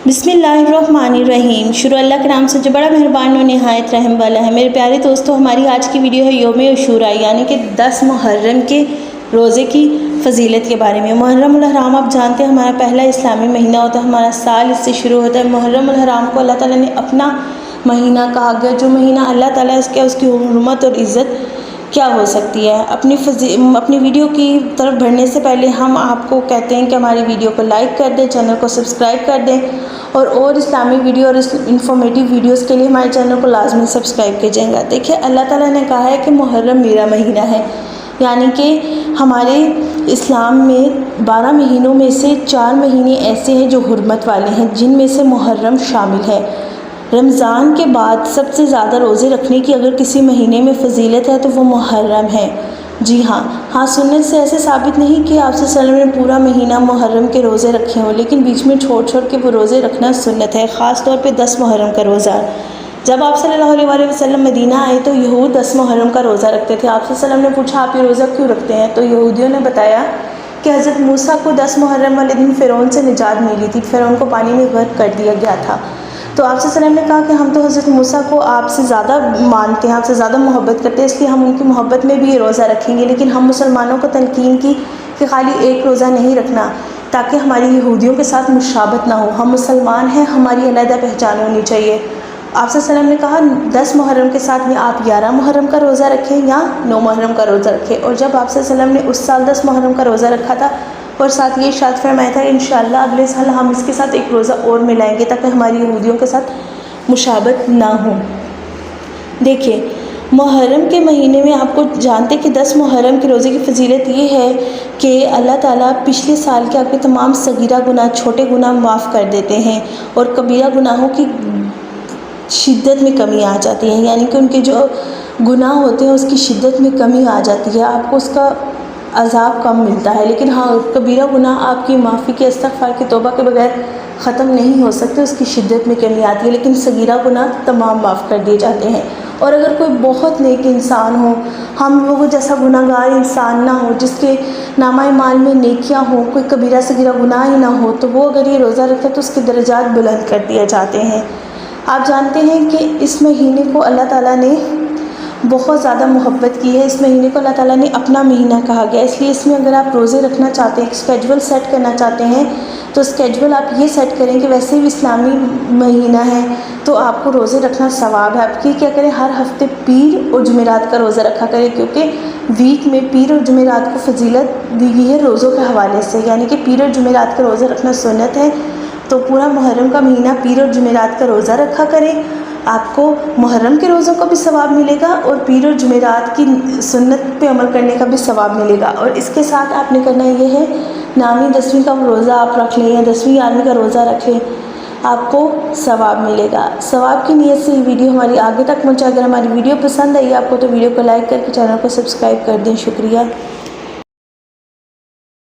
بسم اللہ الرحمن الرحیم۔ شروع اللہ کے نام سے جو بڑا مہربان و نہایت رحم والا ہے۔ میرے پیارے دوستو، ہماری آج کی ویڈیو ہے یوم عاشوراء یعنی کہ 10 محرم کے روزے کی فضیلت کے بارے میں۔ محرم الحرام آپ جانتے ہیں ہمارا پہلا اسلامی مہینہ ہوتا ہے، ہمارا سال اس سے شروع ہوتا ہے۔ محرم الحرام کو اللہ تعالیٰ نے اپنا مہینہ کہا گیا، جو مہینہ اللہ تعالیٰ اس کی حرمت اور عزت کیا ہو سکتی ہے۔ اپنی ویڈیو کی طرف بڑھنے سے پہلے ہم آپ کو کہتے ہیں کہ ہماری ویڈیو کو لائک کر دیں، چینل کو سبسکرائب کر دیں اور اسلامی ویڈیو اور انفارمیٹیو ویڈیوز کے لیے ہمارے چینل کو لازمی سبسکرائب کیجیے گا۔ دیکھیں، اللہ تعالیٰ نے کہا ہے کہ محرم میرا مہینہ ہے، یعنی کہ ہمارے اسلام میں 12 مہینوں میں سے 4 مہینے ایسے ہیں جو حرمت والے ہیں، جن میں سے محرم شامل ہے۔ رمضان کے بعد سب سے زیادہ روزے رکھنے کی اگر کسی مہینے میں فضیلت ہے تو وہ محرم ہے۔ جی ہاں، سنت سے ایسے ثابت نہیں کہ آپ صلی اللہ علیہ وسلم نے پورا مہینہ محرم کے روزے رکھے ہوں، لیکن بیچ میں چھوڑ کے وہ روزے رکھنا سنت ہے، خاص طور پہ 10 محرم کا روزہ۔ جب آپ صلی اللہ علیہ وسلم مدینہ آئے تو یہود 10 محرم کا روزہ رکھتے تھے۔ آپ صلی اللہ علیہ وسلم نے پوچھا، آپ یہ روزہ کیوں رکھتے ہیں؟ تو یہودیوں نے بتایا کہ حضرت موسیٰ کو 10 محرم والے دن فرعون سے نجات ملی تھی، فرعون کو پانی میں غرق کر دیا گیا تھا۔ تو آپ صلی اللہ علیہ وسلم نے کہا کہ ہم تو حضرت موسیٰ کو آپ سے زیادہ مانتے ہیں، آپ سے زیادہ محبت کرتے ہیں، اس لیے ہم ان کی محبت میں بھی یہ روزہ رکھیں گے۔ لیکن ہم مسلمانوں کو تلقین کی کہ خالی ایک روزہ نہیں رکھنا، تاکہ ہماری یہودیوں کے ساتھ مشابہت نہ ہو۔ ہم مسلمان ہیں، ہماری علیحدہ پہچان ہونی چاہیے۔ آپ صلی اللہ علیہ وسلم نے کہا 10 محرم کے ساتھ میں آپ 11 محرم کا روزہ رکھیں یا 9 محرم کا روزہ رکھیں۔ اور جب آپ صلی اللہ علیہ وسلم نے اس سال 10 محرم کا روزہ رکھا تھا اور ساتھ یہ ارشاد فرمایا تھا انشاءاللہ اگلے سال ہم اس کے ساتھ ایک روزہ اور ملائیں گے تاکہ ہماری یہودیوں کے ساتھ مشابہت نہ ہو۔ دیکھیں، محرم کے مہینے میں آپ کو جانتے کہ 10 محرم کے روزے کی فضیلت یہ ہے کہ اللہ تعالیٰ پچھلے سال کے آپ کے تمام صغیرہ گناہ، چھوٹے گناہ معاف کر دیتے ہیں اور کبیرہ گناہوں کی شدت میں کمی آ جاتی ہے، یعنی کہ ان کے جو گناہ ہوتے ہیں اس کی شدت میں کمی آ جاتی ہے، آپ کو اس کا عذاب کم ملتا ہے۔ لیکن ہاں، کبیرہ گناہ آپ کی معافی کے استغفار کی توبہ کے بغیر ختم نہیں ہو سکتے، اس کی شدت میں کمی آتی ہے، لیکن صغیرہ گناہ تمام معاف کر دیے جاتے ہیں۔ اور اگر کوئی بہت نیک انسان ہو، ہم لوگوں جیسا گناہ گار انسان نہ ہو، جس کے نامہ اعمال میں نیکیاں ہوں، کوئی کبیرہ صغیرہ گناہ ہی نہ ہو، تو وہ اگر یہ روزہ رکھے تو اس کے درجات بلند کر دیے جاتے ہیں۔ آپ جانتے ہیں کہ اس مہینے کو اللہ تعالیٰ نے بہت زیادہ محبت کی ہے، اس مہینے کو اللہ تعالیٰ نے اپنا مہینہ کہا گیا، اس لیے اس میں اگر آپ روزے رکھنا چاہتے ہیں، ایک اسکیجول سیٹ کرنا چاہتے ہیں، تو اسکیجول آپ یہ سیٹ کریں کہ ویسے بھی اسلامی مہینہ ہے تو آپ کو روزے رکھنا ثواب ہے۔ آپ کیا کریں، ہر ہفتے پیر اور جمعرات کا روزہ رکھا کریں، کیونکہ ویک میں پیر اور جمعرات کو فضیلت دی گئی ہے روزوں کے حوالے سے، یعنی کہ پیر اور جمعرات کا روزہ رکھنا سنت ہے۔ تو پورا محرم کا مہینہ پیر اور جمعرات کا روزہ رکھا کریں، آپ کو محرم کے روزوں کا بھی ثواب ملے گا اور پیر اور جمعرات کی سنت پہ عمل کرنے کا بھی ثواب ملے گا۔ اور اس کے ساتھ آپ نے کرنا یہ ہے، نامی 10ویں کا روزہ آپ رکھ لیں یا 10ویں 11ویں کا روزہ رکھ لیں، آپ کو ثواب ملے گا۔ ثواب کی نیت سے یہ ویڈیو ہماری آگے تک پہنچائے۔ اگر ہماری ویڈیو پسند آئی آپ کو تو ویڈیو کو لائک کر کے چینل کو سبسکرائب کر دیں۔ شکریہ۔